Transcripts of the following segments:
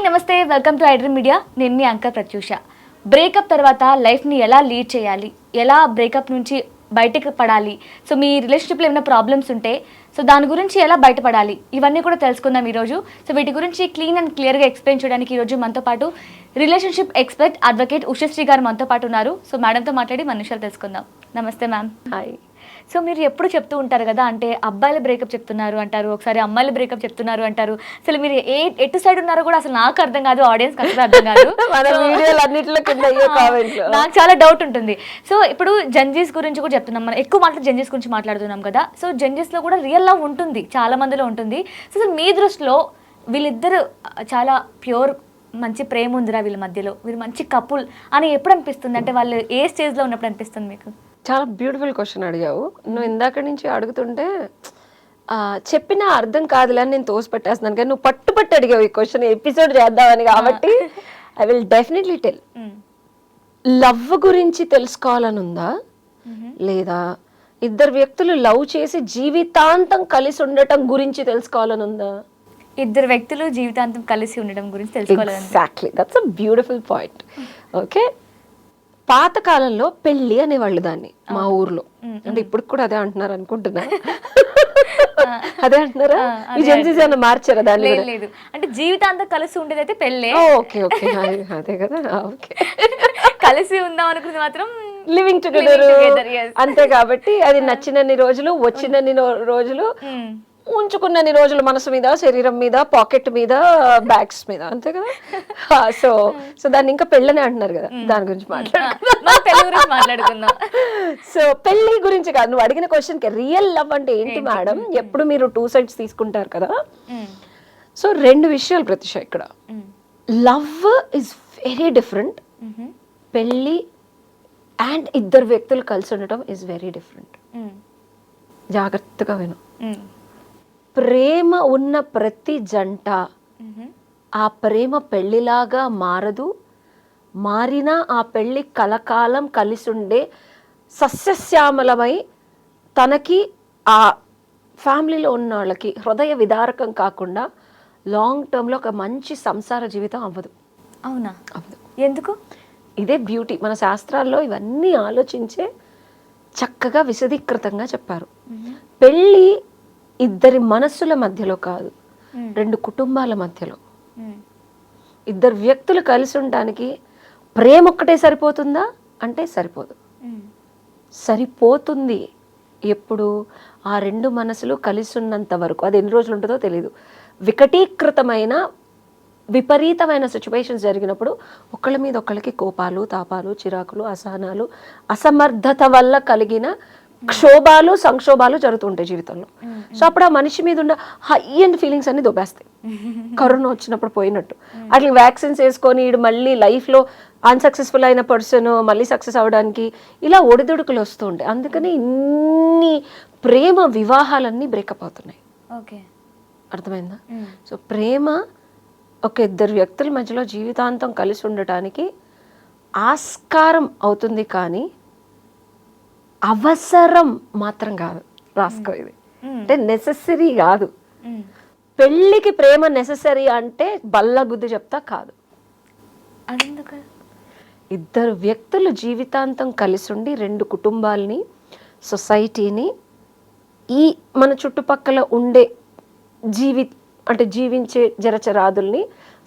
నమస్తే, welcome to iDream media. నేను మీ anchor Pratyusha. Breakup తర్వాత లైఫ్ని ఎలా లీడ్ చేయాలి, ఎలా బ్రేకప్ నుంచి బయటకు పడాలి, సో మీ రిలేషన్షిప్లో ఏమైనా ప్రాబ్లమ్స్ ఉంటే సో దాని గురించి ఎలా బయటపడాలి, ఇవన్నీ కూడా తెలుసుకుందాం ఈరోజు. సో వీటి గురించి క్లీన్ అండ్ క్లియర్గా ఎక్స్ప్లెయిన్ చేయడానికి ఈరోజు మనతో పాటు రిలేషన్షిప్ ఎక్స్పర్ట్ అడ్వకేట్ ఉషశ్రీ గారు మనతో పాటు ఉన్నారు. సో మేడంతో మాట్లాడి మన విషయాలు తెలుసుకుందాం. నమస్తే మ్యామ్. హాయ్. సో మీరు ఎప్పుడు చెప్తూ ఉంటారు కదా, అంటే అబ్బాయిల బ్రేకప్ చెప్తున్నారు అంటారు, ఒకసారి అమ్మాయిల బ్రేకప్ చెప్తున్నారు అంటారు. అసలు మీరు ఎటు సైడ్ ఉన్నారో కూడా అసలు నాకు అర్థం కాదు, ఆడియన్స్ అసలు అర్థం కాదు. నాకు చాలా డౌట్ ఉంటుంది. సో ఇప్పుడు జడ్జెస్ గురించి కూడా చెప్తున్నాం, మనం ఎక్కువ జడ్జెస్ గురించి మాట్లాడుతున్నాం కదా. సో జడ్జెస్లో కూడా రియల్ లవ్ ఉంటుంది, చాలా మందిలో ఉంటుంది. సో అసలు మీ దృష్టిలో వీళ్ళిద్దరు చాలా ప్యూర్, మంచి ప్రేమ ఉందిరా వీళ్ళ మధ్యలో, వీళ్ళు మంచి కపుల్ అని ఎప్పుడు అనిపిస్తుంది? అంటే వాళ్ళు ఏ స్టేజ్లో ఉన్నప్పుడు అనిపిస్తుంది మీకు? చాలా బ్యూటిఫుల్ క్వశ్చన్ అడిగావు. నువ్వు ఇందాక నుంచి అడుగుతుంటే చెప్పిన అర్థం కాదులే అని నేను తోసిపెట్టేస్తున్నాను, కానీ నువ్వు పట్టుబట్టి అడిగావు ఈ క్వశ్చన్ ఎపిసోడ్ చేద్దామని. కాబట్టి I will definitely tell. Love గురించి తెలుసుకోవాలని ఉందా, లేదా ఇద్దరు వ్యక్తులు లవ్ చేసి జీవితాంతం కలిసి ఉండటం గురించి తెలుసుకోవాలని ఉందా? ఇద్దరు వ్యక్తులు జీవితాంతం కలిసి ఉండడం గురించి తెలుసుకోవాలి. Exactly, that's a beautiful point. Okay, పాతకాలంలో పెళ్లి అనేవాళ్ళు దాన్ని మా ఊర్లో. అంటే ఇప్పుడు కూడా అదే అంటున్నారు అనుకుంటున్నా. అదే అంటున్నారా? మార్చారా దాన్ని? లేదు, అంటే జీవితాంతం కలిసి ఉండేది అయితే పెళ్ళే. ఓకే ఓకే, అదే కదా. ఓకే, కలిసి ఉందాం అనుకున్నది మాత్రం లివింగ్ టుగెదర్ అంతే. కాబట్టి అది నచ్చినన్ని రోజులు, వచ్చినన్ని రోజులు, ఉంచుకున్నన్ని రోజులు మనసు మీద, శరీరం మీద, పాకెట్ మీద, బ్యాగ్స్ మీద, అంతే కదా. సో సో దాన్ని ఇంకా పెళ్ళనే అంటున్నారు కదా, దాని గురించి మాట్లాడుకుందాం. సో పెళ్లి గురించి కాదు, నువ్వు అడిగిన క్వశ్చన్ కి రియల్ లవ్ అంటే ఏంటి మేడం, ఎప్పుడు మీరు టూ సైడ్స్ తీసుకుంటారు కదా. సో రెండు విషయాలు ప్రతిష ఇక్కడ. లవ్ ఇస్ వెరీ డిఫరెంట్, పెళ్లి అండ్ ఇద్దరు వ్యక్తులు కలిసి ఉండటం ఇస్ వెరీ డిఫరెంట్. జాగ్రత్తగా విను. ప్రేమ ఉన్న ప్రతి జంట ఆ ప్రేమ పెళ్లిలాగా మారదు, మారినా ఆ పెళ్లి కలకాలం కలిసి ఉండే సస్యశ్యామలమై తనకి ఆ ఫ్యామిలీలో ఉన్న వాళ్ళకి హృదయ విదారకం కాకుండా లాంగ్ టర్మ్లో ఒక మంచి సంసార జీవితం అవ్వదు. అవునా? అవ్వదు. ఎందుకు? ఇదే బ్యూటీ. మన శాస్త్రాల్లో ఇవన్నీ ఆలోచించే చక్కగా విశదీకృతంగా చెప్పారు. పెళ్ళి ఇద్దరి మనస్సుల మధ్యలో కాదు, రెండు కుటుంబాల మధ్యలో. ఇద్దరు వ్యక్తులు కలిసి ఉండడానికి ప్రేమ ఒక్కటే సరిపోతుందా అంటే సరిపోదు. సరిపోతుంది ఎప్పుడు ఆ రెండు మనసులు కలిసి ఉన్నంత వరకు. అది ఎన్ని రోజులు ఉంటుందో తెలియదు. వికటీకృతమైన విపరీతమైన సిచ్యువేషన్స్ జరిగినప్పుడు ఒకళ్ళ మీద ఒకళ్ళకి కోపాలు, తాపాలు, చిరాకులు, అసహనాలు, అసమర్థత వల్ల కలిగిన క్షోభాలు, సంక్షోభాలు జరుగుతుంటాయి జీవితంలో. సో అప్పుడు ఆ మనిషి మీద ఉన్న హై అండ్ ఫీలింగ్స్ అన్ని దొబ్బేస్తాయి. కరోనా వచ్చినప్పుడు పోయినట్టు అట్లా వ్యాక్సిన్స్ వేసుకొని మళ్ళీ లైఫ్లో అన్సక్సెస్ఫుల్ అయిన పర్సన్ మళ్ళీ సక్సెస్ అవ్వడానికి ఇలా ఒడిదుడుకులు వస్తూ ఉంటాయి. అందుకని ఇన్ని ప్రేమ వివాహాలన్నీ బ్రేకప్ అవుతున్నాయి. ఓకే, అర్థమైందా? సో ప్రేమ ఒక ఇద్దరు వ్యక్తుల మధ్యలో జీవితాంతం కలిసి ఉండటానికి ఆస్కారం అవుతుంది, కానీ అవసరం మాత్రం కాదు. రాసుకో, ఇది అంటే నెసెసరీ కాదు. పెళ్ళికి ప్రేమ నెసెసరీ అంటే బల్ల గుద్ది చెప్తా కాదు. ఇద్దరు వ్యక్తులు జీవితాంతం కలిసి ఉండి రెండు కుటుంబాలని, సొసైటీని, ఈ మన చుట్టుపక్కల ఉండే జీవించే జరచరాదుల్ని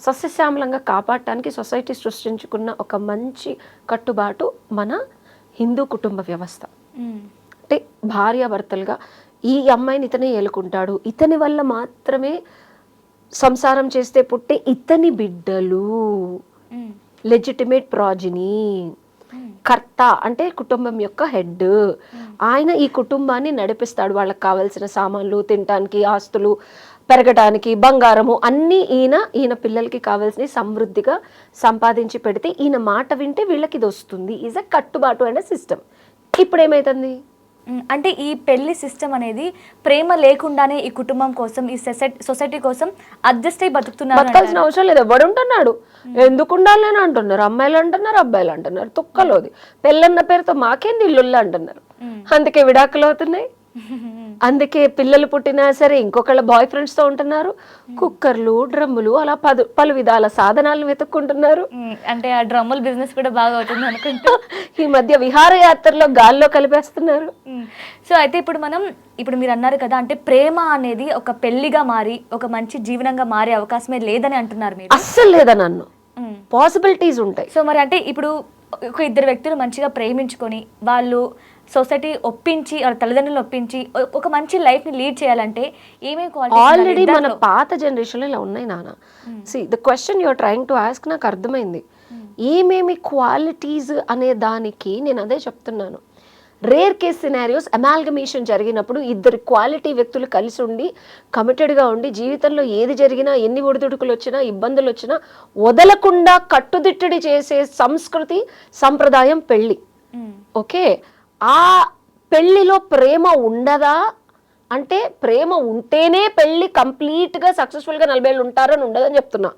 సస్యశ్యామలంగా కాపాడటానికి సొసైటీ సృష్టించుకున్న ఒక మంచి కట్టుబాటు మన హిందూ కుటుంబ వ్యవస్థ. అంటే భార్యాభర్తలుగా ఈ అమ్మాయిని ఇతనే ఏలుకుంటాడు, ఇతని వల్ల మాత్రమే సంసారం చేస్తే పుట్టే ఇతని బిడ్డలు, లెజిటిమేట్ ప్రాజినీ, కర్త అంటే కుటుంబం యొక్క హెడ్, ఆయన ఈ కుటుంబాన్ని నడిపిస్తాడు. వాళ్ళకి కావాల్సిన సామాన్లు, తినటానికి, ఆస్తులు పెరగడానికి, బంగారము అన్నీ ఈయన పిల్లలకి కావాల్సిన సమృద్ధిగా సంపాదించి పెడితే ఈయన మాట వింటే వీళ్ళకి ఇది వస్తుంది. ఈజ్ అ కట్టుబాటు అండ్ సిస్టమ్. ఇప్పుడు ఏమైతుంది అంటే ఈ పెళ్లి సిస్టమ్ అనేది ప్రేమ లేకుండానే ఈ కుటుంబం కోసం, ఈ సొసైటీ కోసం అడ్జస్ట్ అయ్యి బతుకుతున్నారు. బతకాల్సిన అవసరం లేదు. ఎవడు ఉంటున్నాడు, ఎందుకు ఉండాలని అంటున్నారు. అమ్మాయిలు అంటున్నారు, అబ్బాయిలు అంటున్నారు. తుక్కలోది పెళ్ళన్న పేరుతో మాకేంది ఇల్లు అంటున్నారు. అందుకే విడాకులు అవుతున్నాయి, అందుకే పిల్లలు పుట్టినా సరే ఇంకొకళ్ళ బాయ్ ఫ్రెండ్స్తో ఉంటున్నారు, కుక్కర్లు డ్రమ్ములు అలా పలు విధాల సాధనాలను వెతుక్కుంటున్నారు. అంటే ఆ డ్రమ్ముల బిజినెస్ కూడా బాగా అవుతుంది అనుకుంటా. ఈ మధ్య విహారయాత్రలో గాల్లో కలిపేస్తున్నారు. సో అయితే ఇప్పుడు మీరు అన్నారు కదా, అంటే ప్రేమ అనేది ఒక పెళ్లిగా మారి ఒక మంచి జీవనంగా మారే అవకాశమే లేదని అంటున్నారు మీరు. అస్సలు లేదా, నన్ను పాసిబిలిటీస్ ఉంటాయి. సో మరి అంటే ఇప్పుడు ఒక ఇద్దరు వ్యక్తులు మంచిగా ప్రేమించుకొని వాళ్ళు సొసైటీ ఒప్పించి వాళ్ళ తల్లిదండ్రులు ఒప్పించి ఒక మంచి లైఫ్ ని లీడ్ చేయాలంటే ఏమేమి క్వాలిటీస్? ఆల్రెడీ మన పాత జనరేషన్లో ఇలా ఉన్నాయి నాన్న. See the question you're trying to ask నాకు అర్థమైంది. ఏమేమి క్వాలిటీస్ అనే దానికి నేను అదే చెప్తున్నాను. రేర్ కేస్ సినారియోస్ అమాల్గమేషన్ జరిగినప్పుడు ఇద్దరు క్వాలిటీ వ్యక్తులు కలిసి ఉండి కమిటెడ్గా ఉండి జీవితంలో ఏది జరిగినా ఎన్ని ఒడిదుడుకులు వచ్చినా ఇబ్బందులు వచ్చినా వదలకుండా కట్టుదిట్టడి చేసే సంస్కృతి సంప్రదాయం పెళ్ళి. ఓకే, ఆ పెళ్లిలో ప్రేమ ఉండదా అంటే ప్రేమ ఉంటేనే పెళ్లి కంప్లీట్గా సక్సెస్ఫుల్గా 40 ఏళ్ళు ఉంటారని ఉండదని చెప్తున్నా.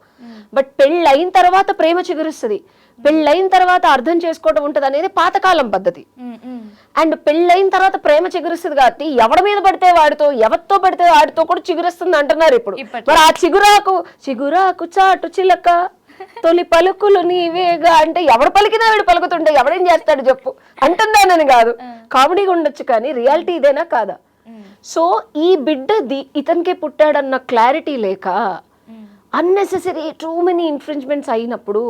బట్ పెళ్ళి అయిన తర్వాత ప్రేమ చిగురుస్తుంది, పెళ్ళైన తర్వాత అర్థం చేసుకోవడం ఉంటుంది అనేది పాతకాలం పద్ధతి. అండ్ పెళ్ళైన తర్వాత ప్రేమ చిగురుస్తుంది కాబట్టి ఎవడి మీద పడితే వాడితో ఎవరితో పడితే వాడితో కూడా చిగురుస్తుంది అంటున్నారు ఇప్పుడు. మరి ఆ చిగురాకు చాటు చిలక తొలి పలుకులు నీవేగా అంటే ఎవడు పలికినా వీడు పలుకుతుంటే ఎవడేం చేస్తాడు చెప్పు అంటుందానని కాదు, కామెడీగా ఉండొచ్చు కానీ రియాలిటీ ఇదేనా కాదా? సో ఈ బిడ్డది ఇతనికి పుట్టాడన్న క్లారిటీ లేక అన్నెసెసరీ టూ మెనీ ఇన్ఫ్రింజ్మెంట్స్ అయినప్పుడు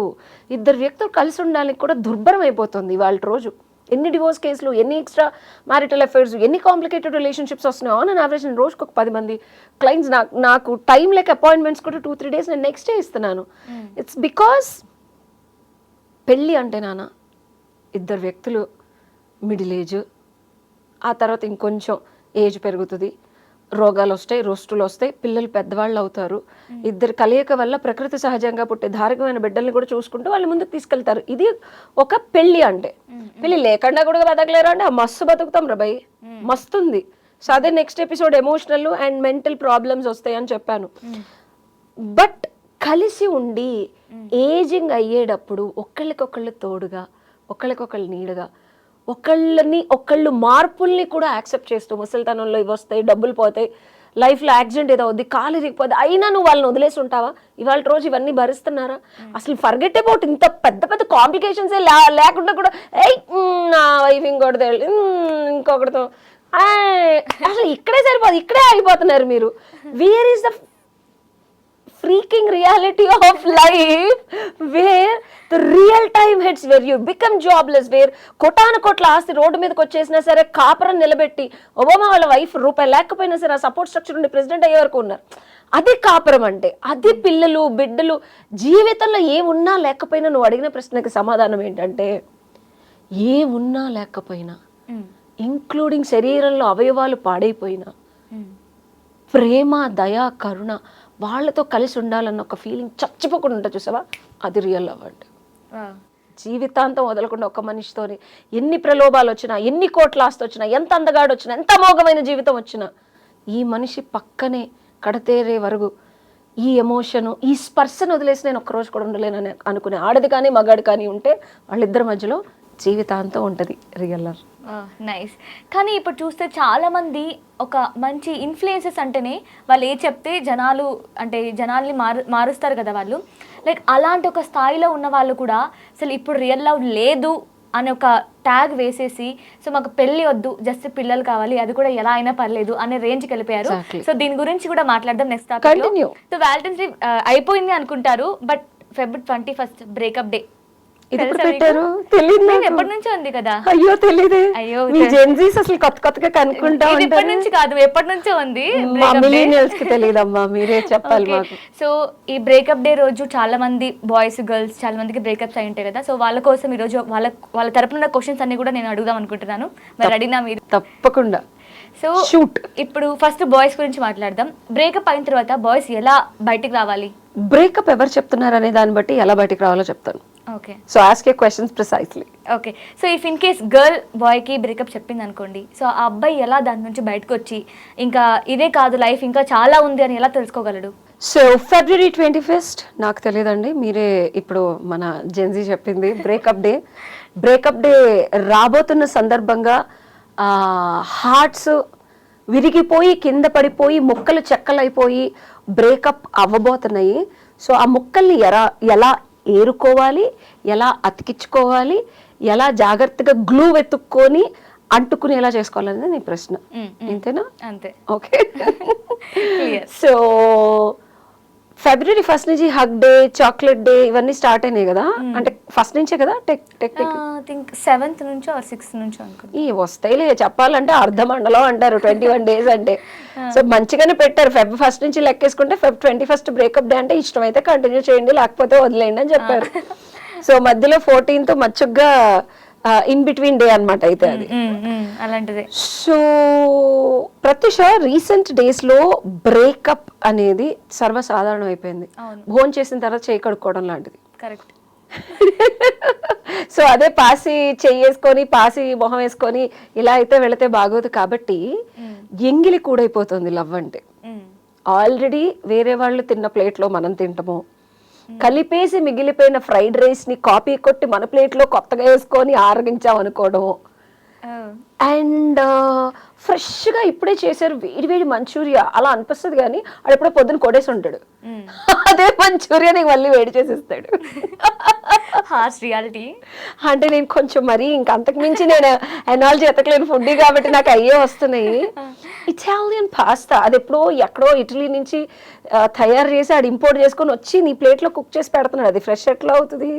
ఇద్దరు వ్యక్తులు కలిసి ఉండడానికి కూడా దుర్భరం అయిపోతుంది వాళ్ళ రోజు. ఎన్ని డివోర్స్ కేసులు, ఎన్ని ఎక్స్ట్రా మ్యారిటల్ అఫైర్స్, ఎన్ని కాంప్లికేటెడ్ రిలేషన్షిప్స్ వస్తున్నాయి. ఆన్ అండ్ యావరేజ్ నేను రోజుకు ఒక 10 మంది క్లయింట్స్ నాకు టైం లేక అపాయింట్మెంట్స్ కూడా 2-3 డేస్ నేను నెక్స్ట్ డే ఇస్తున్నాను. ఇట్స్ బికాస్ పెళ్ళి అంటే నాన్న ఇద్దరు వ్యక్తులు మిడిల్ ఏజ్, ఆ తర్వాత ఇంకొంచెం ఏజ్ పెరుగుతుంది, రోగాలు వస్తాయి, రోస్టులు వస్తాయి, పిల్లలు పెద్దవాళ్ళు అవుతారు. ఇద్దరు కలయిక వల్ల ప్రకృతి సహజంగా పుట్టే ధారకమైన బిడ్డల్ని కూడా చూసుకుంటూ వాళ్ళు ముందుకు తీసుకెళ్తారు. ఇది ఒక పెళ్ళి అంటే. పెళ్ళి లేకుండా కూడా బతకలేరు అంటే మస్తు బతుకుతాం రా భయ్, మస్తుంది. సో అదే next episode emotional and mental problems వస్తాయి అని చెప్పాను. బట్ కలిసి ఉండి ఏజింగ్ అయ్యేటప్పుడు ఒకళ్ళకొకళ్ళు తోడుగా, ఒకళ్ళకొకళ్ళు నీడగా, ఒకళ్ళు మార్పుల్ని కూడా యాక్సెప్ట్ చేస్తూ, ముసలితనంలో ఇవి వస్తాయి, డబ్బులు పోతాయి, లైఫ్లో యాక్సిడెంట్ ఏదో అవుద్ది, కాలు ఇరిగిపోద్ది, అయినా నువ్వు వాళ్ళని వదిలేసి ఉంటావా? ఇవాళ రోజు ఇవన్నీ భరిస్తున్నారా? అసలు ఫర్గెట్ అబౌట్ ఇంత పెద్ద పెద్ద కాంప్లికేషన్స్ లేకుండా కూడా నా వైఫ్ ఇంకొకటితో అసలు ఇక్కడే సరిపోదు, ఇక్కడే ఆగిపోతున్నారు మీరు. Where is the freaking reality of life where the real time hits, where you become jobless, where కోట్ల ఆస్తి రోడ్డు మీదకి వచ్చేసినా సరే కాపురం నిలబెట్టి ఒబామా వాళ్ళ వైఫ్ రూపాయి లేకపోయినా సరే ఆ సపోర్ట్ స్ట్రక్చర్ ఉండి ప్రెసిడెంట్ అయ్యే వరకు ఉన్నారు. అది కాపురం అంటే, అది పిల్లలు బిడ్డలు. జీవితంలో ఏమున్నా లేకపోయినా నువ్వు అడిగిన ప్రశ్నకి సమాధానం ఏంటంటే ఏమున్నా లేకపోయినా, ఇంక్లూడింగ్ శరీరంలో అవయవాలు పాడైపోయినా, ప్రేమ దయ కరుణ వాళ్ళతో కలిసి ఉండాలన్న ఒక ఫీలింగ్ చచ్చిపోకుండా ఉంటుంది చూసావా, అది రియల్ లవ్ అంటే. జీవితాంతం వదలకుండా ఒక మనిషితోని ఎన్ని ప్రలోభాలు వచ్చినా, ఎన్ని కోట్ల ఆస్తి వచ్చినా, ఎంత అందగాడు వచ్చినా, ఎంత అమోఘమైన జీవితం వచ్చినా, ఈ మనిషి పక్కనే కడతేరే వరకు ఈ ఎమోషను, ఈ స్పర్శను వదిలేసి నేను ఒక్కరోజు కూడా ఉండలేనని అనుకునే ఆడది కానీ మగాడు కానీ ఉంటే వాళ్ళిద్దరి మధ్యలో జీవితాంతం ఉంటుంది రియల్ లవ్. నైస్. కానీ ఇప్పుడు చూస్తే చాలా మంది ఒక మంచి ఇన్ఫ్లుయెన్సెస్ అంటేనే వాళ్ళు ఏ చెప్తే జనాల్ని మారుస్తారు కదా వాళ్ళు. లైక్ అలాంటి ఒక స్థాయిలో ఉన్న వాళ్ళు కూడా అసలు ఇప్పుడు రియల్ లవ్ లేదు అని ఒక ట్యాగ్ వేసేసి, సో మాకు పెళ్లి వద్దు, జస్ట్ పిల్లలు కావాలి, అది కూడా ఎలా అయినా పర్లేదు అనే రేంజ్కి వెళ్ళిపోయారు. సో దీని గురించి కూడా మాట్లాడదాం next topic. So Valentine's day అయిపోయింది అనుకుంటారు, బట్ February 21 బ్రేకప్ డే పెట్టారు తెలియదు, ఎప్పటి నుంచో ఉంది కదా. అయ్యో తెలియదు, అయ్యో జెన్జీస్ అసలు కొత్తగా కనుక్కుంటా ఎప్పటి నుంచి కాదు, ఎప్పటి నుంచో ఉంది, మిలీనియల్స్ కి తెలియదమ్మా, మీరే చెప్పాలి మాకు. సో ఈ బ్రేకప్ డే రోజు చాలా మంది బాయ్స్ గర్ల్స్ చాలా మందికి బ్రేకప్స్ అయి ఉంటాయి కదా. సో వాళ్ళ కోసం ఈ రోజు వాళ్ళ తరపున క్వశ్చన్స్ అన్ని కూడా నేను అడుగుదాం అనుకుంటున్నాను. మరి అడిగినా మీరు? తప్పకుండా. సో ఇప్పుడు ఫస్ట్ బాయ్స్ గురించి మాట్లాడదాం. బ్రేకప్ అయిన తర్వాత బాయ్స్ ఎలా బయటికి రావాలి? బ్రేకప్ ఎవరు చెప్తున్నారు అనే దాన్ని బట్టి ఎలా బయటికి రావాలో చెప్తాను. Okay, so ask a questions precisely. Okay, so if in case girl బాయ్కి బ్రేకప్ చెప్పింది అనుకోండి, సో ఆ అబ్బాయి ఎలా దాని నుంచి బయటకు వచ్చి ఇంకా ఇదే కాదు లైఫ్ ఇంకా చాలా ఉంది అని ఎలా తెలుసుకోగలడు? సో February 21 నాకు తెలియదండి, మీరే ఇప్పుడు మన జెన్జీ చెప్పింది బ్రేకప్ డే రాబోతున్న సందర్భంగా హార్ట్స్ విరిగిపోయి కింద పడిపోయి ముక్కలు చెక్కలైపోయి బ్రేకప్ అవ్వబోతున్నాయి. సో ఆ ముక్కల్ని ఎలా ఏరుకోవాలి, ఎలా అతికించుకోవాలి, ఎలా జాగ్రత్తగా గ్లూ వెతుక్కొని అంటుకుని ఎలా చేసుకోవాలనేది నీ ప్రశ్న. అంతేనా? అంతే. ఓకే. సో ఫిబ్రవరి 1 నుంచి హగ్ డే, చాక్లెట్ డే ఇవన్నీ స్టార్ట్ అయినాయి కదా, అంటే ఫస్ట్ నుంచే కదా టెక్నిక్? 7th నుంచో 6th నుంచో అనుకుంటా. ఈ వస్తాయిలే, చెప్పాలంటే అర్ధమండలం అంటారు 21 days అంటే. సో మంచిగానే పెట్టారు. Feb 1 నుంచి లెక్కేసుకుంటే Feb 21 బ్రేకప్ డే అంటే ఇష్టమైతే కంటిన్యూ చేయండి, లేకపోతే వదిలేయండి అని చెప్పారు. సో మధ్యలో 14th మచ్చుగ్గా ఇన్ బిట్వీన్ డే అన్నమాట అయితే అది అలాంటిదే. సో ప్రత్యూష, రీసెంట్ డేస్ లో బ్రేకప్ అనేది సర్వసాధారణం అయిపోయింది. భోజనం చేసిన తర్వాత చేయి కడుక్కోవడం లాంటిది. కరెక్ట్. సో అదే పాసి చెయ్యేసుకొని పాసి మొహం వేసుకొని ఇలా అయితే వెళితే బాగోదు. కాబట్టి ఎంగిలి కూడైపోతుంది లవ్ అంటే. ఆల్రెడీ వేరే వాళ్ళు తిన్న ప్లేట్లో మనం తింటాము, కలిపేసి మిగిలిపోయిన ఫ్రైడ్ రైస్ ని కాపీ కొట్టి మన ప్లేట్ లో కొత్తగా వేసుకొని ఆరగించాం అనుకోవడం. అండ్ ఫ్రెష్ గా ఇప్పుడే చేశారు వేడి వేడి మంచూరియా అలా అనిపిస్తుంది, కానీ అది ఎప్పుడో పొద్దున కొడేసి ఉంటాడు, అదే మంచూరియా నీకు మళ్ళీ వేడి చేసిస్తాడు. Harsh reality. అంటే నేను కొంచెం మరి ఇంకంతకు మించి నేను ఎనాలజీ ఎత్తకలేని ఫుడ్ కాబట్టి నాకు అయ్యే వస్తున్నాయి. ఇటాలియన్ పాస్తా అది ఎక్కడో ఇటలీ నుంచి తయారు చేసి అది ఇంపోర్ట్ చేసుకొని వచ్చి నీ ప్లేట్ లో కుక్ చేసి పెడుతున్నాడు. అది ఫ్రెష్ ఎట్లా అవుతుంది?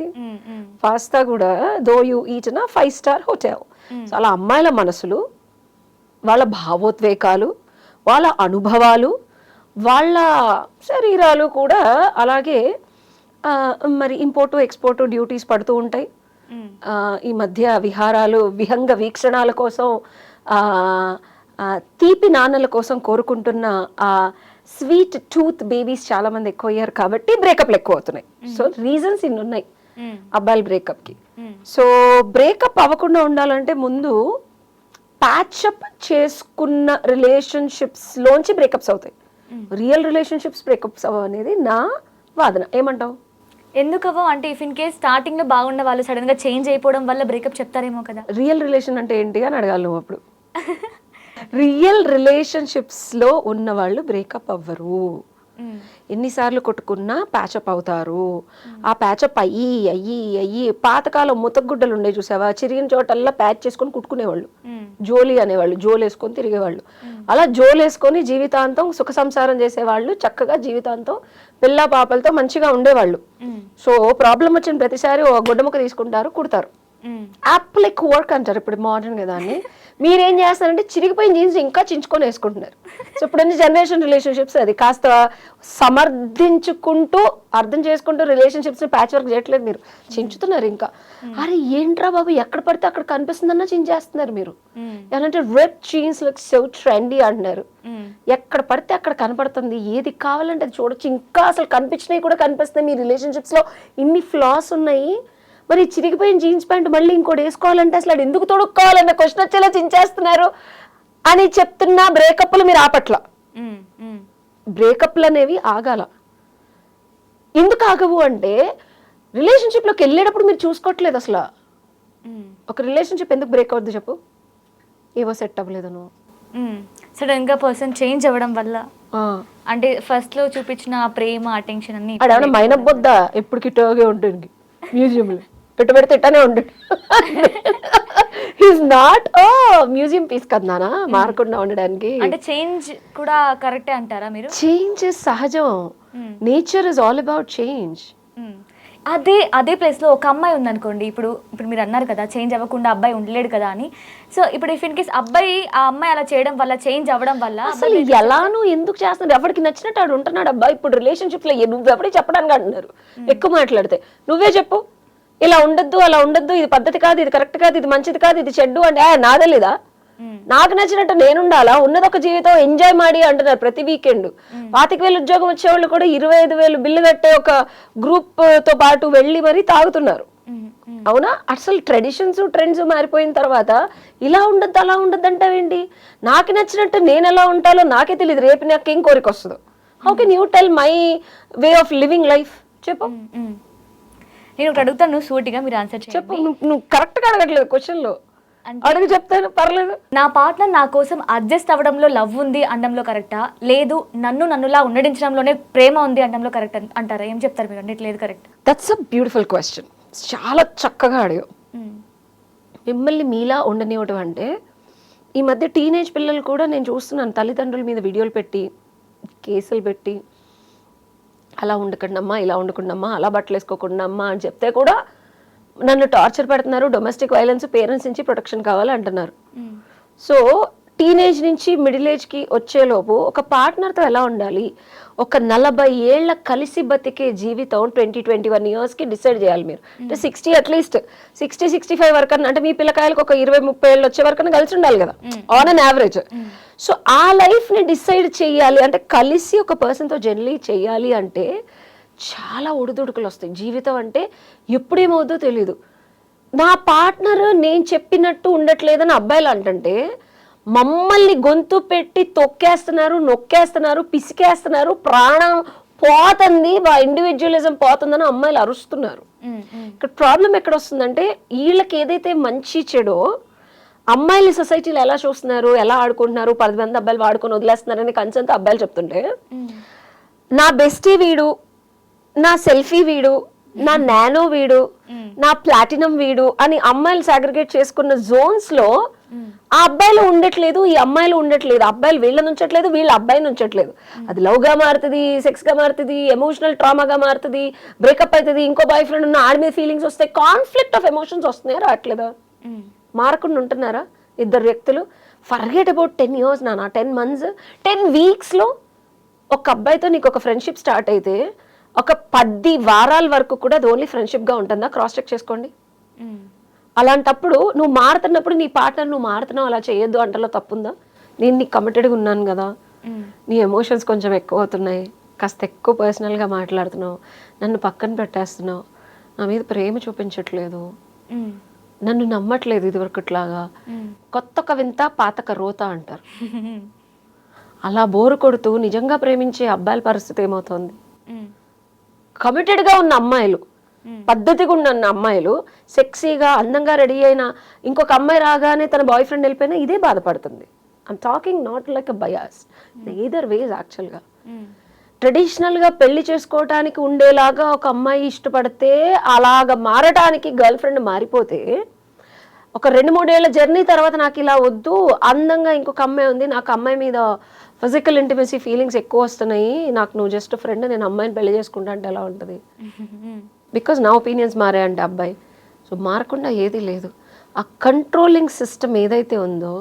పాస్తా కూడా though you eat in 5-star hotel. అలా అమ్మాయిల మనసులు, వాళ్ళ భావోద్వేగాలు, వాళ్ళ అనుభవాలు, వాళ్ళ శరీరాలు కూడా అలాగే మరి ఇంపోర్టు ఎక్స్పోర్టు డ్యూటీస్ పడుతూ ఉంటాయి. ఈ మధ్య విహారాలు, విహంగ వీక్షణాల కోసం, తీపి నాన్నల కోసం కోరుకుంటున్న ఆ స్వీట్ టూత్ బేబీస్ చాలా మంది ఎక్కువ అయ్యారు కాబట్టి బ్రేకప్లు ఎక్కువ అవుతున్నాయి. సో రీజన్స్ ఇన్ని ఉన్నాయి అబ్బాయిల బ్రేకప్కి. సో బ్రేకప్ అవ్వకుండా ఉండాలంటే ముందు ప్యాచప్ చేసుకున్న రిలేషన్షిప్స్ లోంచి బ్రేకప్స్ అవుతాయి. రియల్ రిలేషన్షిప్స్ బ్రేకప్స్ అవ్వ అనేది నా వాదన. ఏమంటావు? ఎందుకవో అంటే ఇఫ్ ఇన్ కేస్ స్టార్టింగ్ లో బాగున్న వాళ్ళు సడన్ గా చేంజ్ అయిపోవడం వల్ల బ్రేకప్ చెప్తారేమో కదా. రియల్ రిలేషన్ అంటే ఏంటి అని అడగాలి నువ్వు అప్పుడు. రియల్ రిలేషన్షిప్స్ లో ఉన్న వాళ్ళు బ్రేకప్ అవ్వరు. ఎన్నిసార్లు కొట్టుకున్నా ప్యాచప్ అవుతారు. ఆ ప్యాచప్ అయ్యి పాతకాలం ముతగుడ్డలు ఉండే చూసావా, చిరిగిన చోటల్లా ప్యాచ్ చేసుకొని కుట్టుకునేవాళ్ళు, జోలి అనేవాళ్ళు, జోలేసుకొని తిరిగేవాళ్ళు. అలా జోలేసుకొని జీవితాంతం సుఖ సంసారం చేసేవాళ్ళు, చక్కగా జీవితాంతం పిల్ల పాపలతో మంచిగా ఉండేవాళ్ళు. సో ప్రాబ్లం వచ్చిన ప్రతిసారి ఓ గుడ్డముక్క తీసుకుంటారు, కుడతారు. యాప్లిక్ వర్క్ అంటారు ఇప్పుడు మోడర్న్ కదా అని. మీరేం చేస్తారంటే చిరిగిపోయిన జీన్స్ ఇంకా చించుకొని వేసుకుంటున్నారు. సో ఇప్పుడన్ని జనరేషన్ రిలేషన్షిప్స్ అది కాస్త సమర్థించుకుంటూ అర్థం చేసుకుంటూ రిలేషన్షిప్స్ ని ప్యాచ్ వర్క్ చేయట్లేదు, మీరు చించుతున్నారు ఇంకా. అరే ఏంట్రా బాబు, ఎక్కడ పడితే అక్కడ కనిపిస్తుందన్నా చించేస్తున్నారు మీరు. ఏంటంటే red jeans look so trendy అంటున్నారు. ఎక్కడ పడితే అక్కడ కనపడుతుంది, ఏది కావాలంటే అది చూడొచ్చు. ఇంకా అసలు కనిపించినవి కూడా కనిపిస్తున్నాయి. మీ రిలేషన్షిప్స్ లో ఇన్ని ఫ్లాస్ ఉన్నాయి, మరి చిరిగిపోయిన జీన్స్ ప్యాంట్ మళ్ళీ ఇంకోటి వేసుకోవాలంటే అసలు అది ఎందుకు తొడుక్కోవాలన్న క్వశ్చన్ వచ్చేలా చించేస్తున్నారు అని చెప్తున్నా. బ్రేకప్లు మీరు ఆపట్ల. బ్రేకప్లు అనేవి ఆగాల. ఎందుకు ఆగవు అంటే రిలేషన్షిప్లోకి వెళ్ళేటప్పుడు మీరు చూసుకోవట్లేదు అసలు. ఒక రిలేషన్షిప్ ఎందుకు బ్రేక్ అవుద్ది చెప్పు? ఏవో సెట్ అవ్వలేదు నువ్వు, సడన్ గా పర్సన్ చేంజ్ అవ్వడం వల్ల. అంటే ఫస్ట్ లో చూపించిన ప్రేమ, అటెన్షన్ అన్ని అడేమన్నా మైనబ్బొద్దా ఎప్పటికి టోగే ఉంటుంది మ్యూజియంలో పెట్టి ఇట్టానే ఉంటాడు. ఈజ్ నాట్ మ్యూజియం పీస్ కదా నానా మారకుండా ఉండడానికి. అంటే చేంజ్ కూడా కరెక్టే అంటారా మీరు? చేంజ్ సహజం. Nature is all about change. అదే ప్లేస్ లో ఒక అమ్మాయి ఉందనుకోండి. ఇప్పుడు మీరు అన్నారు కదా చేంజ్ అవ్వకుండా అబ్బాయి ఉండలేడు కదా అని. సో ఇప్పుడు ఇఫ్ ఇన్ కేస్ అబ్బాయి ఆ అమ్మాయి అలా చేయడం వల్ల, చేంజ్ అవ్వడం వల్ల అసలు ఎలాను ఎందుకు చేస్తున్నాడు? ఎవరికి నచ్చినట్టు ఆడు ఉంటున్నాడు అబ్బాయి. ఇప్పుడు రిలేషన్షిప్ లో నువ్వు ఎవరికి చెప్పడానికి అంటున్నారు ఎక్కువ మాట్లాడితే. నువ్వే చెప్పు, ఇలా ఉండద్దు, అలా ఉండద్దు, ఇది పద్ధతి కాదు, ఇది కరెక్ట్ కాదు, ఇది మంచిది కాదు, ఇది చెడ్డు అంటే నాదే లేదా? నాకు నచ్చినట్టు నేనుండాలా? ఉన్నదొక జీవితం, ఎంజాయ్ మాడి అంటున్నారు ప్రతి వీకెండ్. 25,000 ఉద్యోగం వచ్చేవాళ్ళు కూడా 25,000 బిల్లు కట్టే ఒక గ్రూప్ తో పాటు వెళ్ళి మరీ తాగుతున్నారు. అవునా? అసలు ట్రెడిషన్స్ ట్రెండ్స్ మారిపోయిన తర్వాత ఇలా ఉండద్దు అలా ఉండద్దు అంటావేంటి? నాకు నచ్చినట్టు నేను ఎలా ఉంటాలో నాకే తెలియదు. రేపు నాకు ఏం కోరిక వస్తుందో? How can you tell my way of living life? చెప్పు. నేను ఒకటి అడుగుతాను సూటిగా, మీరు ఆన్సర్ చెప్పు. నువ్వు కరెక్ట్గా అడగట్లేదు క్వశ్చన్లో. అడుగు చెప్తాను, పర్లేదు. నా పార్ట్నర్ నా కోసం అడ్జస్ట్ అవ్వడంలో లవ్ ఉంది అనడంలో కరెక్టా, లేదు నన్నులా ఉండడించడంలోనే ప్రేమ ఉంది అనడంలో కరెక్ట్ అంటారా? ఏం చెప్తారు మీరు? అన్నిటి లేదు correct. That's a beautiful question. చాలా చక్కగా అడిగావు. మిమ్మల్ని మీలా ఉండనివ్వడం అంటే, ఈ మధ్య టీనేజ్ పిల్లలు కూడా నేను చూస్తున్నాను తల్లిదండ్రుల మీద వీడియోలు పెట్టి కేసులు పెట్టి, అలా ఉండకండి అమ్మా, ఇలా ఉండకుండా అమ్మా, అలా బట్టలు వేసుకోకుండా అమ్మా అని చెప్తే కూడా నన్ను టార్చర్ పెడుతున్నారు, డొమెస్టిక్ వైలెన్స్, పేరెంట్స్ నుంచి ప్రొటెక్షన్ కావాలి అంటున్నారు. సో టీనేజ్ నుంచి మిడిల్ ఏజ్కి వచ్చేలోపు ఒక పార్ట్నర్తో ఎలా ఉండాలి, ఒక 40 ఏళ్ల కలిసి బతికే జీవితం 20-21 ఇయర్స్కి డిసైడ్ చేయాలి మీరు. అంటే 60 అట్లీస్ట్ 60-65 వరకు అంటే మీ పిల్లకాయలకు ఒక 20-30 ఏళ్ళు వచ్చే వరకు కలిసి ఉండాలి కదా ఆన్ అన్ యావరేజ్. సో ఆ లైఫ్ని డిసైడ్ చేయాలి అంటే, కలిసి ఒక పర్సన్తో జర్నీ చేయాలి అంటే చాలా ఒడిదుడుకులు వస్తాయి. జీవితం అంటే ఎప్పుడేమవుతుందో తెలీదు. నా పార్ట్నర్ నేను చెప్పినట్టు ఉండట్లేదని అబ్బాయిలు అంటుంటే, మమ్మల్ని గొంతు పెట్టి తొక్కేస్తున్నారు, నొక్కేస్తున్నారు, పిసికేస్తున్నారు, ప్రాణం పోతుంది, ఇండివిజువలిజం పోతుందని అమ్మాయిలు అరుస్తున్నారు. ఇక్కడ ప్రాబ్లం ఎక్కడ వస్తుందంటే, వీళ్ళకి ఏదైతే మంచి చెడో అమ్మాయిలు సొసైటీలో ఎలా చూస్తున్నారు, ఎలా ఆడుకుంటున్నారు, 10 మంది అబ్బాయిలు వాడుకొని వదిలేస్తున్నారని కన్సర్న్తో అబ్బాయిలు చెప్తుంటే, నా బెస్టీ వీడు, నా సెల్ఫీ వీడు, నా నానో వీడు, నా ప్లాటినం వీడు అని అమ్మాయిలు సాగ్రిగేట్ చేసుకున్న జోన్స్ లో ఆ అబ్బాయిలు ఉండట్లేదు, ఈ అమ్మాయిలు ఉండట్లేదు. అబ్బాయిలు వీళ్ళని ఉంచట్లేదు, వీళ్ళ అబ్బాయిని ఉంచట్లేదు. అది లవ్ గా మారుతుంది, సెక్స్ గా మారుతుంది, ఎమోషనల్ ట్రామాగా మారుతుంది, బ్రేకప్ అవుతుంది, ఇంకో బాయ్ ఫ్రెండ్ ఉన్న ఆడి మీద ఫీలింగ్స్ వస్తాయి, కాన్ఫ్లిక్ట్ ఆఫ్ ఎమోషన్స్ వస్తున్నాయా, రావట్లేదా? మారకుండా ఉంటున్నారా ఇద్దరు వ్యక్తులు? ఫర్గెట్ అబౌట్ 10 years నానా, 10 months, 10 weeks లో ఒక అబ్బాయితో నీకు ఒక ఫ్రెండ్షిప్ స్టార్ట్ అయితే ఒక 10 వారాల వరకు కూడా అది ఓన్లీ ఫ్రెండ్షిప్ గా ఉంటుందా? క్రాస్ చెక్ చేసుకోండి. అలాంటప్పుడు నువ్వు మారుతున్నప్పుడు నీ పార్ట్నర్ నువ్వు మారుతున్నావు అలా చేయొద్దు అంటలో తప్పుందా? నేను నీకు కమిటెడ్గా ఉన్నాను కదా, నీ ఎమోషన్స్ కొంచెం ఎక్కువ అవుతున్నాయి, కాస్త ఎక్కువ పర్సనల్గా మాట్లాడుతున్నావు, నన్ను పక్కన పెట్టేస్తున్నావు, నా మీద ప్రేమ చూపించట్లేదు, నన్ను నమ్మట్లేదు ఇదివరకుట్లాగా, కొత్త వింత పాతక రోత అంటారు. అలా బోరు కొడుతూ నిజంగా ప్రేమించే అబ్బాయిల పరిస్థితి ఏమవుతుంది? కమిటెడ్గా ఉన్న అమ్మాయిలు, పద్ధతిగా ఉన్న అమ్మాయిలు, సెక్సీగా అందంగా రెడీ అయినా ఇంకొక అమ్మాయి రాగానే తన బాయ్ ఫ్రెండ్ వెళ్ళిపోయినా ఇదే బాధపడుతుంది. I'm talking not like a bias, either ways. యాక్చువల్గా ట్రెడిషనల్గా పెళ్లి చేసుకోవటానికి ఉండేలాగా ఒక అమ్మాయి ఇష్టపడితే అలాగ మారటానికి గర్ల్ ఫ్రెండ్ మారిపోతే, ఒక 2-3 ఏళ్ల జర్నీ తర్వాత నాకు ఇలా వద్దు, అందంగా ఇంకొక అమ్మాయి ఉంది, నాకు అమ్మాయి మీద ఫిజికల్ ఇంటిమసీ ఫీలింగ్స్ ఎక్కువ వస్తున్నాయి, నాకు నువ్వు జస్ట్ ఫ్రెండ్, నేను అమ్మాయిని పెళ్లి చేసుకుంటా అంటే ఎలా ఉంటుంది? బికాజ్ నా ఒపీనియన్స్ మారాయంటే అబ్బాయి. సో మారకుండా ఏది లేదు. ఆ కంట్రోలింగ్ సిస్టమ్ ఏదైతే ఉందో,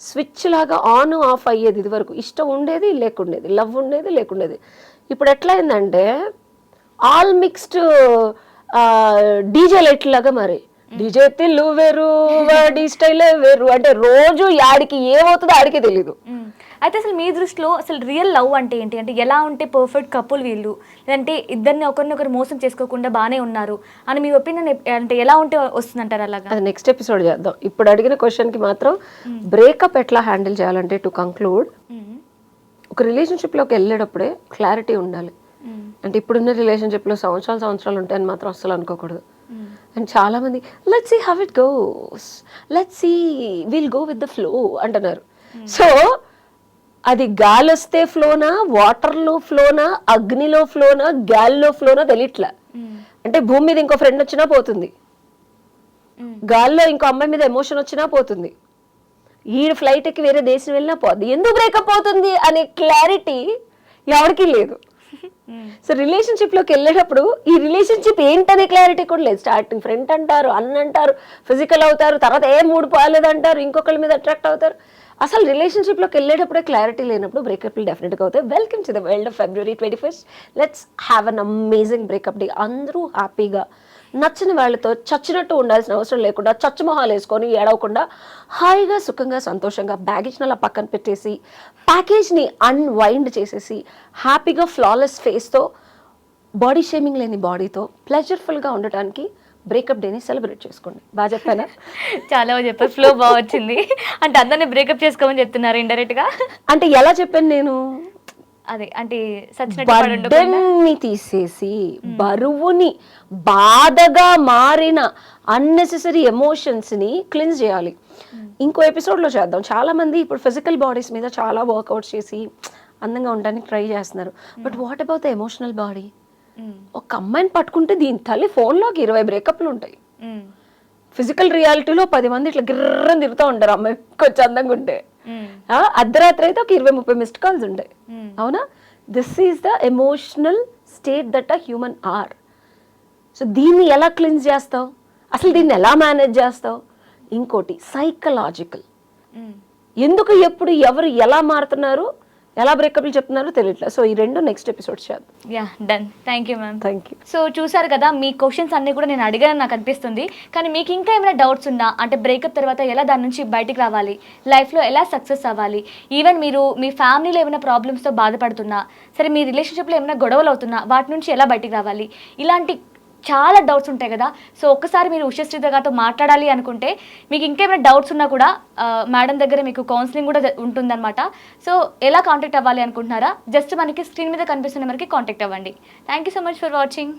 స్విచ్ లాగా ఆన్ ఆఫ్ అయ్యేది. ఇది వరకు ఇష్టం ఉండేది, లేకుండేది, లవ్ ఉండేది, లేకుండేది. ఇప్పుడు ఎట్లా అయిందంటే ఆల్ మిక్స్డ్ డీజే లైట్ లాగా మరి, డీజే తిల్లు వేరు, వాడి స్టైలే వేరు, అంటే రోజు యాడికి ఏమవుతుందో ఆడికే తెలీదు. అయితే అసలు మీ దృష్టిలో అసలు రియల్ లవ్ అంటే ఏంటి? అంటే ఎలా ఉంటే పర్ఫెక్ట్ కపుల్ వీళ్ళు, లేదంటే ఇద్దరిని ఒకరినొకరు మోసం చేసుకోకుండా బాగానే ఉన్నారు అని మీ ఒపీనియన్ అంటే ఎలా ఉంటే వస్తుందంటారు? అలాగా అది నెక్స్ట్ ఎపిసోడ్ చేద్దాం. ఇప్పుడు అడిగిన క్వశ్చన్కి మాత్రం బ్రేకప్ ఎట్లా హ్యాండిల్ చేయాలంటే, టు కంక్లూడ్, ఒక రిలేషన్షిప్లోకి వెళ్ళేటప్పుడే క్లారిటీ ఉండాలి. అంటే ఇప్పుడున్న రిలేషన్షిప్లో సంవత్సరాలు ఉంటాయని మాత్రం అస్సలు అనుకోకూడదు. అండ్ చాలా మంది let's see how it goes, let's see will go with the flow అంటున్నారు. సో అది గాలి వస్తే ఫ్లోనా, వాటర్లో ఫ్లోనా, అగ్నిలో ఫ్లోనా, గాలిలో ఫ్లోనా తెలియట్లా. అంటే భూమి మీద ఇంకో ఫ్రెండ్ వచ్చినా పోతుంది, గాల్లో ఇంకో అమ్మాయి మీద ఎమోషన్ వచ్చినా పోతుంది, ఈ ఫ్లైట్ ఎక్కి వేరే దేశం వెళ్ళినా పోతుంది. ఎందుకు బ్రేకప్ అవుతుంది అనే క్లారిటీ ఎవరికి లేదు. సో రిలేషన్షిప్లోకి వెళ్ళేటప్పుడు ఈ రిలేషన్షిప్ ఏంటనే క్లారిటీ కూడా లేదు. స్టార్టింగ్ ఫ్రెండ్ అంటారు, అన్న అంటారు, ఫిజికల్ అవుతారు, తర్వాత మూడు పోలేదు అంటారు, ఇంకొకరి మీద అట్రాక్ట్ అవుతారు. అసలు రిలేషన్షిప్లోకి వెళ్ళేటప్పుడే క్లారిటీ లేనప్పుడు బ్రేకప్లు డెఫినెట్గా అవుతాయి. Welcome to the world of February 21st. Let's have an amazing breakup day. అందరూ హ్యాపీగా నచ్చిన వాళ్ళతో చచ్చినట్టు ఉండాల్సిన అవసరం లేకుండా, చచ్చుమొహాలు వేసుకొని ఏడవకుండా హాయిగా, సుఖంగా, సంతోషంగా బ్యాగేజ్ని అలా పక్కన పెట్టేసి, ప్యాకేజ్ని అన్వైండ్ చేసేసి, హ్యాపీగా ఫ్లాలెస్ ఫేస్తో, బాడీ షేమింగ్ లేని బాడీతో ప్లెజర్ఫుల్గా ఉండటానికి బ్రేకప్ డేని సెలబ్రేట్ చేసుకోండి. బాగా చెప్పానా? చాలా చెప్పారు, ఫ్లో బాగా వచ్చింది. అంటే అందరినీ బ్రేకప్ చేసుకోమని చెప్తున్నారు ఇండైరెక్ట్గా. అంటే ఎలా చెప్పాను నేను? అదే అంటే సచ్చినట్టు పడి ఉండకుండా. బర్డెన్ని తీసేసి బరువుని బాధగా మారిన అన్నెసెసరీ ఎమోషన్స్ ని క్లిన్స్ చేయాలి. ఇంకో ఎపిసోడ్ లో చేద్దాం. చాలా మంది ఇప్పుడు ఫిజికల్ బాడీస్ మీద చాలా వర్కౌట్స్ చేసి అందంగా ఉండడానికి ట్రై చేస్తున్నారు. But what about the emotional body? ఒక అమ్మాయిని పట్టుకుంటే దీని తల్లి ఫోన్లోకి 20 బ్రేకప్లు ఉంటాయి. ఫిజికల్ రియాలిటీలో 10 మంది ఇట్లా గిర్రని తిరుగుతూ ఉంటారు అమ్మాయి కొంచెం అందంగా ఉంటే. అర్ధరాత్రి అయితే ఒక 20-30 మిస్డ్ కాల్స్ ఉంటాయి. అవునా? This is the emotional state that a human or. So దీన్ని ఎలా క్లిన్స్ చేస్తావు, అసలు దీన్ని ఎలా మేనేజ్ చేస్తావు? ఇంకోటి సైకలాజికల్. ఎందుకు ఎప్పుడు ఎవరు ఎలా మారుతున్నారు, ఎలా బ్రేకప్లు చెప్తున్నారో తెలియట్లేదు. సో ఈ రెండు నెక్స్ట్ ఎపిసోడ్ చేద్దాం. Yeah done. Thank you ma'am. Thank you. So చూసారు కదా, మీ క్వశ్చన్స్ అన్నీ కూడా నేను అడిగాను నాకు అనిపిస్తుంది. కానీ మీకు ఇంకా ఏమైనా డౌట్స్ ఉన్నా, అంటే బ్రేకప్ తర్వాత ఎలా దాని నుంచి బయటికి రావాలి, లైఫ్లో ఎలా సక్సెస్ అవ్వాలి, ఈవెన్ మీరు మీ ఫ్యామిలీలో ఏమైనా ప్రాబ్లమ్స్తో బాధపడుతున్నా సరే, మీ రిలేషన్షిప్లో ఏమైనా గొడవలు అవుతున్నా వాటి నుంచి ఎలా బయటికి రావాలి, ఇలాంటి చాలా డౌట్స్ ఉంటాయి కదా. సో ఒక్కసారి మీరు ఉషశ్రీ గారితో మాట్లాడాలి అనుకుంటే, మీకు ఇంకేమైనా డౌట్స్ ఉన్నా కూడా మేడం దగ్గర మీకు కౌన్సిలింగ్ కూడా ఉంటుందన్నమాట. సో ఎలా కాంటాక్ట్ అవ్వాలి అనుకుంటున్నారా? జస్ట్ మనకి స్క్రీన్ మీద కనిపిస్తున్న మనకి కాంటాక్ట్ అవ్వండి. Thank you so much for watching.